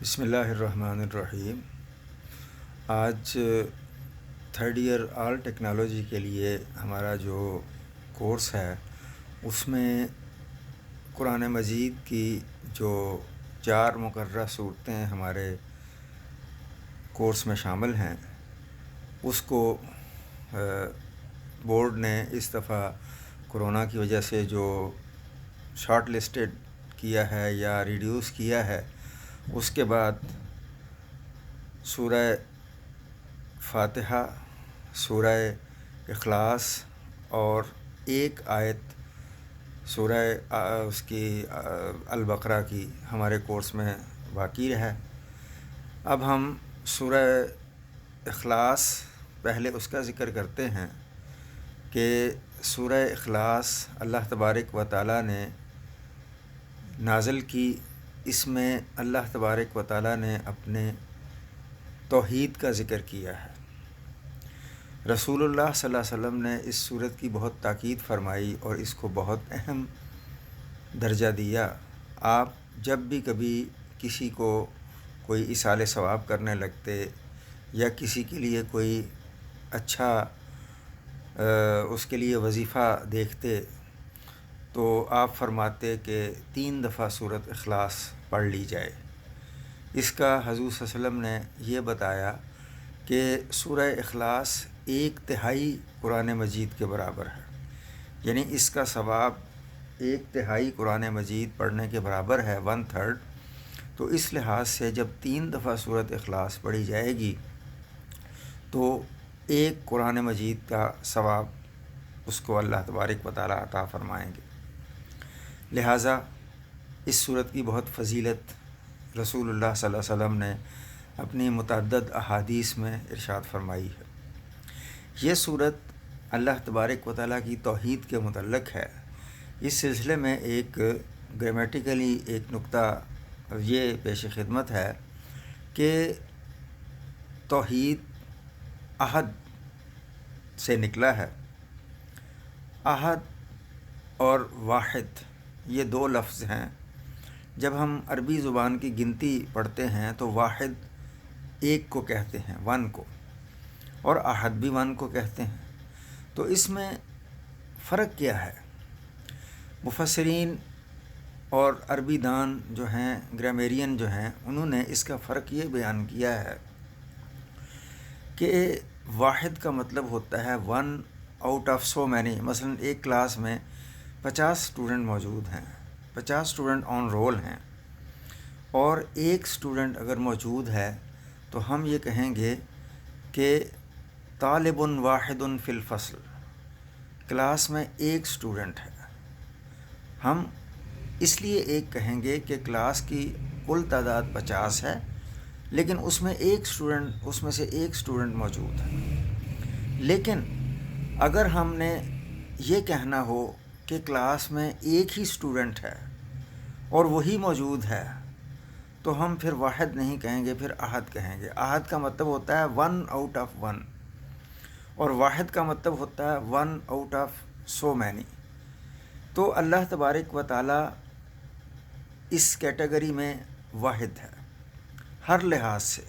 بسم اللہ الرحمن الرحیم۔ آج تھرڈ ایئر آل ٹیکنالوجی کے لیے ہمارا جو کورس ہے اس میں قرآن مجید کی جو 4 مقررہ صورتیں ہمارے کورس میں شامل ہیں اس کو بورڈ نے اس دفعہ کرونا کی وجہ سے جو شارٹ لسٹڈ کیا ہے یا ریڈیوس کیا ہے، اس کے بعد سورہ فاتحہ، سورہ اخلاص اور ایک آیت سورہ اس کی البقرہ کی ہمارے کورس میں باقی ہے۔ اب ہم سورہ اخلاص پہلے اس کا ذکر کرتے ہیں کہ سورہ اخلاص اللہ تبارک و تعالیٰ نے نازل کی۔ اس میں اللہ تبارک و تعالیٰ نے اپنے توحید کا ذکر کیا ہے۔ رسول اللہ صلی اللہ علیہ وسلم نے اس سورت کی بہت تاکید فرمائی اور اس کو بہت اہم درجہ دیا۔ آپ جب بھی کبھی کسی کو کوئی ایصال ثواب کرنے لگتے یا کسی کے لیے کوئی اچھا اس کے لیے وظیفہ دیکھتے تو آپ فرماتے کہ 3 دفعہ سورۃ اخلاص پڑھ لی جائے۔ اس کا حضور صلی اللہ علیہ وسلم نے یہ بتایا کہ سورہ اخلاص 1/3 قرآن مجید کے برابر ہے، یعنی اس کا ثواب 1/3 قرآن مجید پڑھنے کے برابر ہے، 1/3۔ تو اس لحاظ سے جب 3 دفعہ سورۃ اخلاص پڑھی جائے گی تو 1 قرآن مجید کا ثواب اس کو اللہ تبارک و تعالیٰ عطا فرمائیں گے۔ لہٰذا اس سورت کی بہت فضیلت رسول اللہ صلی اللہ علیہ وسلم نے اپنی متعدد احادیث میں ارشاد فرمائی ہے۔ یہ سورت اللہ تبارک و تعالیٰ کی توحید کے متعلق ہے۔ اس سلسلے میں ایک گرامیٹیکلی ایک نقطہ یہ پیش خدمت ہے کہ توحید احد سے نکلا ہے۔ احد اور واحد یہ 2 لفظ ہیں۔ جب ہم عربی زبان کی گنتی پڑھتے ہیں تو واحد 1 کو کہتے ہیں، 1 کو، اور احد بھی 1 کو کہتے ہیں۔ تو اس میں فرق کیا ہے؟ مفسرین اور عربی دان جو ہیں، گرامیرین جو ہیں، انہوں نے اس کا فرق یہ بیان کیا ہے کہ واحد کا مطلب ہوتا ہے 1 آؤٹ آف سو مینی۔ مثلا ایک کلاس میں 50 اسٹوڈنٹ موجود ہیں، 50 اسٹوڈنٹ آن رول ہیں، اور ایک اسٹوڈنٹ اگر موجود ہے تو ہم یہ کہیں گے کہ طالب واحد فی الفصل، کلاس میں ایک اسٹوڈنٹ ہے۔ ہم اس لیے ایک کہیں گے کہ کلاس کی کل تعداد 50 ہے، لیکن اس میں سے ایک اسٹوڈنٹ موجود ہے۔ لیکن اگر ہم نے یہ کہنا ہو کہ کلاس میں ایک ہی اسٹوڈنٹ ہے اور وہی موجود ہے تو ہم پھر واحد نہیں کہیں گے، پھر احد کہیں گے۔ احد کا مطلب ہوتا ہے 1 آؤٹ آف 1، اور واحد کا مطلب ہوتا ہے 1 آؤٹ آف سو مینی۔ تو اللہ تبارک و تعالیٰ اس کیٹیگری میں واحد ہے ہر لحاظ سے۔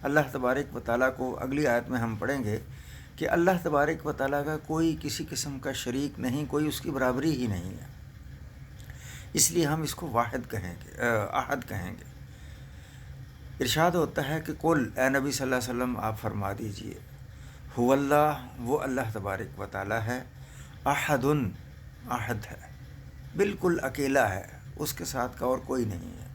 اللہ تبارک و تعالیٰ کو اگلی آیت میں ہم پڑھیں گے کہ اللہ تبارک و تعالیٰ کا کوئی کسی قسم کا شریک نہیں، کوئی اس کی برابری ہی نہیں ہے، اس لیے ہم اس کو واحد کہیں گے، احد کہیں گے۔ ارشاد ہوتا ہے کہ قل، اے نبی صلی اللہ علیہ وسلم آپ فرما دیجئے، هو اللہ، وہ اللہ تبارک و تعالیٰ ہے، احد، احد ہے، بالکل اکیلا ہے، اس کے ساتھ کا اور کوئی نہیں ہے۔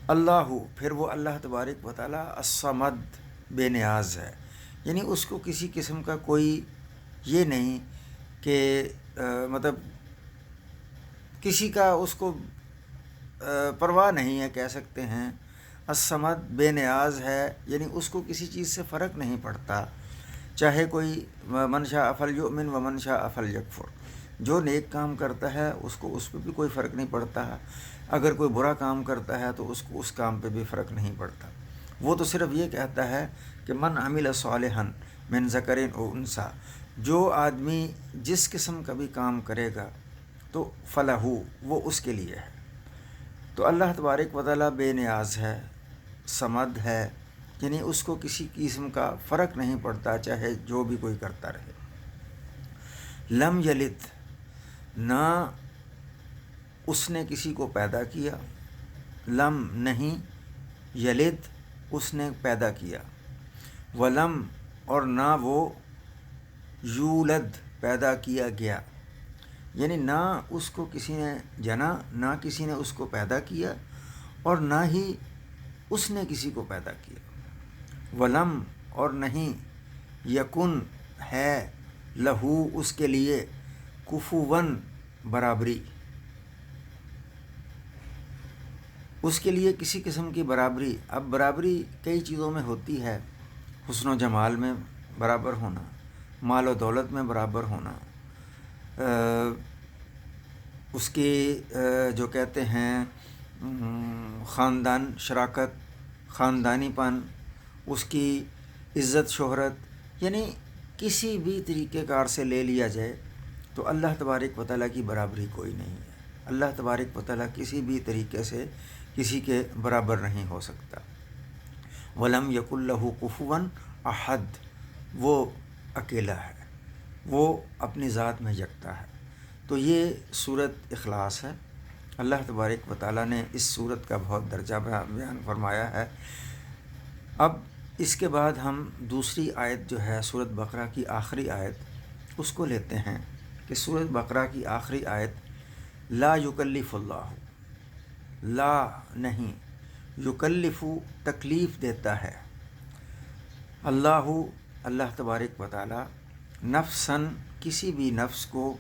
اللہ، پھر وہ اللہ تبارک و تعالیٰ الصمد، بے نیاز ہے، یعنی اس کو کسی قسم کا کوئی یہ نہیں کہ مطلب کسی کا اس کو پرواہ نہیں ہے، کہہ سکتے ہیں۔ الصمد بے نیاز ہے، یعنی اس کو کسی چیز سے فرق نہیں پڑتا، چاہے کوئی من شاء فلیؤمن ومن شاء فلیکفر، جو نیک کام کرتا ہے اس کو اس پہ بھی کوئی فرق نہیں پڑتا، اگر کوئی برا کام کرتا ہے تو اس کو اس کام پہ بھی فرق نہیں پڑتا۔ وہ تو صرف یہ کہتا ہے کہ من عمل صالحا من ذکر او انثی، جو آدمی جس قسم کا بھی کام کرے گا تو فلاح، وہ اس کے لیے ہے۔ تو اللہ تبارک و تعالیٰ بے نیاز ہے، صمد ہے، یعنی اس کو کسی قسم کا فرق نہیں پڑتا چاہے جو بھی کوئی کرتا رہے۔ لم یلد، نہ اس نے کسی کو پیدا کیا، لم نہیں، یلد اس نے پیدا کیا، ولم اور نہ وہ یولد پیدا کیا گیا، یعنی نہ اس کو کسی نے جنا، نہ کسی نے اس کو پیدا کیا، اور نہ ہی اس نے کسی کو پیدا کیا۔ ولم اور نہیں، یکن ہے، لہو اس کے لیے، کفوون برابری، اس کے لیے کسی قسم کی برابری۔ اب برابری کئی چیزوں میں ہوتی ہے، حسن و جمال میں برابر ہونا، مال و دولت میں برابر ہونا، اس کی جو کہتے ہیں خاندان شراکت، خاندانی پن، اس کی عزت شہرت، یعنی کسی بھی طریقہ کار سے لے لیا جائے تو اللہ تبارک و تعالیٰ کی برابری کوئی نہیں ہے۔ اللہ تبارک و تعالیٰ کسی بھی طریقے سے کسی کے برابر نہیں ہو سکتا۔ ولم یکن لہ کفوا احد، وہ اکیلا ہے، وہ اپنی ذات میں یکتا ہے۔ تو یہ صورت اخلاص ہے۔ اللہ تبارک و تعالیٰ نے اس صورت کا بہت درجہ بیان فرمایا ہے۔ اب اس کے بعد ہم دوسری آیت جو ہے سورۃ بقرہ کی آخری آیت، اس کو لیتے ہیں کہ سورۃ بقرہ کی آخری آیت، لا یکلف اللہ، لا نہیں، یکلف تکلیف دیتا ہے، اللہ اللہ تبارک و تعالی، نفساً کسی بھی نفس کو،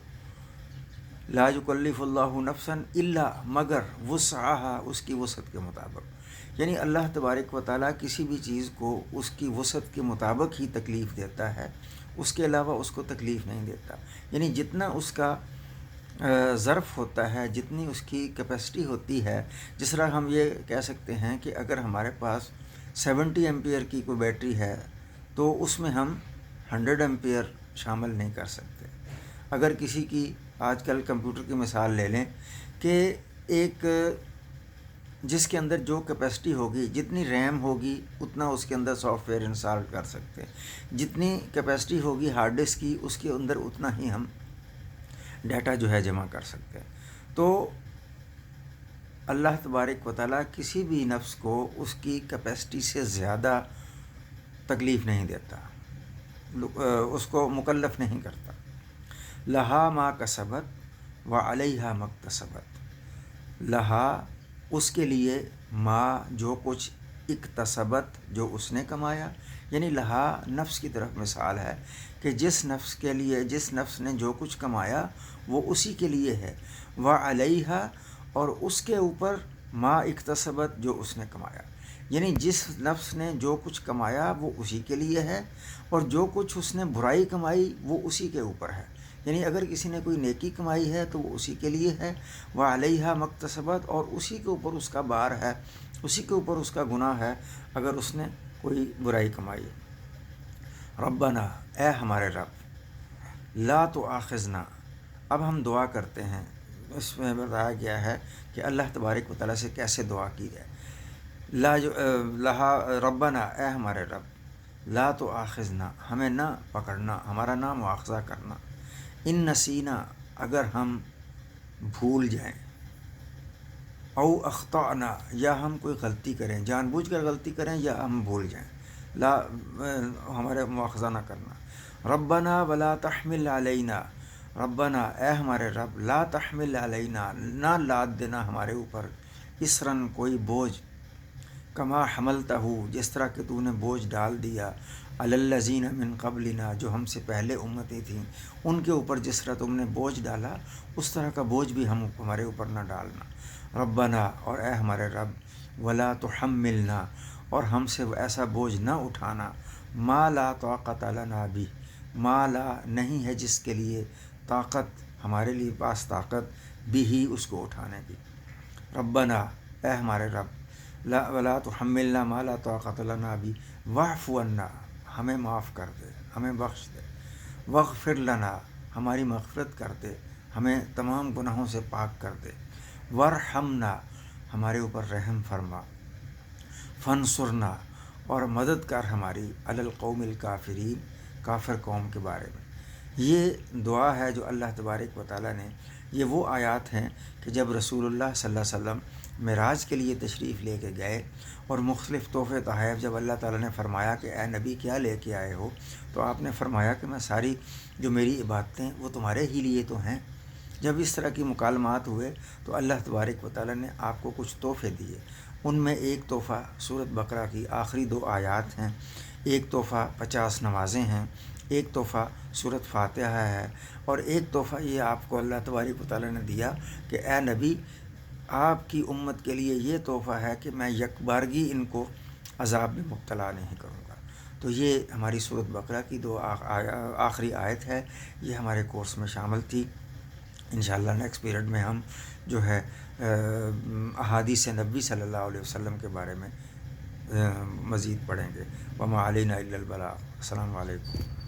لا یکلف اللہ نفساً الا مگر وسعہا، اس کی وسعت کے مطابق، یعنی اللہ تبارک و تعالیٰ کسی بھی چیز کو اس کی وسعت کے مطابق ہی تکلیف دیتا ہے، اس کے علاوہ اس کو تکلیف نہیں دیتا۔ یعنی جتنا اس کا ظرف ہوتا ہے، جتنی اس کی کیپیسٹی ہوتی ہے، جس طرح ہم یہ کہہ سکتے ہیں کہ اگر ہمارے پاس 70 ایمپیئر کی کوئی بیٹری ہے تو اس میں ہم 100 ایمپیئر شامل نہیں کر سکتے۔ اگر کسی کی آج کل کمپیوٹر کی مثال لے لیں کہ ایک جس کے اندر جو کیپیسٹی ہوگی، جتنی ریم ہوگی اتنا اس کے اندر سافٹ ویئر انسٹال کر سکتے ہیں، جتنی کیپیسٹی ہوگی ہارڈ ڈسک کی اس کے اندر اتنا ہی ہم ڈیٹا جو ہے جمع کر سکتے ہیں۔ تو اللہ تبارک و تعالیٰ کسی بھی نفس کو اس کی کیپیسٹی سے زیادہ تکلیف نہیں دیتا، اس کو مکلف نہیں کرتا۔ لہا ما کسبت و علیہا مکتسبت، لہا اس کے لیے، ما جو کچھ، اکتسبت جو اس نے کمایا، یعنی لہا نفس کی طرف مثال ہے کہ جس نفس کے لیے، جس نفس نے جو کچھ کمایا وہ اسی کے لیے ہے، و علیہا اور اس کے اوپر، ما اکتسبت جو اس نے کمایا، یعنی جس نفس نے جو کچھ کمایا وہ اسی کے لیے ہے، اور جو کچھ اس نے برائی کمائی وہ اسی کے اوپر ہے۔ یعنی اگر کسی نے کوئی نیکی کمائی ہے تو وہ اسی کے لیے ہے، وعلیہا مکتسبت، اور اسی کے اوپر اس کا بار ہے، اسی کے اوپر اس کا گناہ ہے اگر اس نے کوئی برائی کمائی۔ ربنا، اے ہمارے رب، لا تؤاخذنا، اب ہم دعا کرتے ہیں، اس میں بتایا گیا ہے کہ اللہ تبارک و تعالیٰ سے کیسے دعا کی جائے۔ ربنا، اے ہمارے رب، لا تؤاخذنا، ہمیں نہ پکڑنا، ہمارا نہ مواخذہ کرنا، ان نسینا، اگر ہم بھول جائیں، او اخطأنا، یا ہم کوئی غلطی کریں، جان بوجھ کر غلطی کریں یا ہم بھول جائیں، لا ہمارے مواخذہ نہ کرنا۔ ربنا ولا تحمل علینا، ربنا اے ہمارے رب، لا تحمل علینا، نہ لاد دینا ہمارے اوپر، اسرن کوئی بوجھ، کما حملتہ، جس طرح کہ تو نے بوجھ ڈال دیا، علی الذین من قبلنا، جو ہم سے پہلے امتیں تھیں ان کے اوپر جس طرح تم نے بوجھ ڈالا اس طرح کا بوجھ بھی ہمارے اوپر نہ ڈالنا۔ ربنا، اور اے ہمارے رب، ولا تحملنا، اور ہم سے ایسا بوجھ نہ اٹھانا، ما لا طاقت لنا بھی، ما لا نہیں ہے جس کے لیے طاقت، ہمارے لیے پاس طاقت، بھی اس کو اٹھانے کی۔ ربنا، اے ہمارے رب، لا ولا تحملنا ما لا طاقت لنا بھی، واعف عنا، ہمیں معاف کر دے، ہمیں بخش دے، واغفر لنا، ہماری مغفرت کر دے، ہمیں تمام گناہوں سے پاک کر دے، وارحمنا، ہمارے اوپر رحم فرما، فنصرنا، اور مدد کر ہماری علی القوم الکافرین، کافر قوم کے بارے میں۔ یہ دعا ہے جو اللہ تبارک و تعالیٰ نے، یہ وہ آیات ہیں کہ جب رسول اللہ صلی اللہ علیہ وسلم معراج کے لیے تشریف لے کے گئے اور مختلف تحفے تحائف جب اللہ تعالیٰ نے فرمایا کہ اے نبی کیا لے کے آئے ہو، تو آپ نے فرمایا کہ میں ساری جو میری عبادتیں وہ تمہارے ہی لیے تو ہیں۔ جب اس طرح کی مکالمات ہوئے تو اللہ تبارک و تعالیٰ نے آپ کو کچھ تحفے دیے۔ ان میں ایک تحفہ سورۃ بقرہ کی آخری 2 آیات ہیں، ایک تحفہ 50 نمازیں ہیں، ایک تحفہ سورۃ فاتحہ ہے، اور ایک تحفہ یہ آپ کو اللہ تبارک و تعالیٰ نے دیا کہ اے نبی آپ کی امت کے لیے یہ تحفہ ہے کہ میں یکبارگی ان کو عذاب میں مبتلا نہیں کروں گا۔ تو یہ ہماری سورۃ بقرہ کی 2 آخری آیت ہے، یہ ہمارے کورس میں شامل تھی۔ انشاءاللہ نیکسٹ پیریڈ میں ہم جو ہے احادیث نبی صلی اللہ علیہ وسلم کے بارے میں مزید پڑھیں گے۔ وما علینا الا البلاغ۔ السلام علیکم۔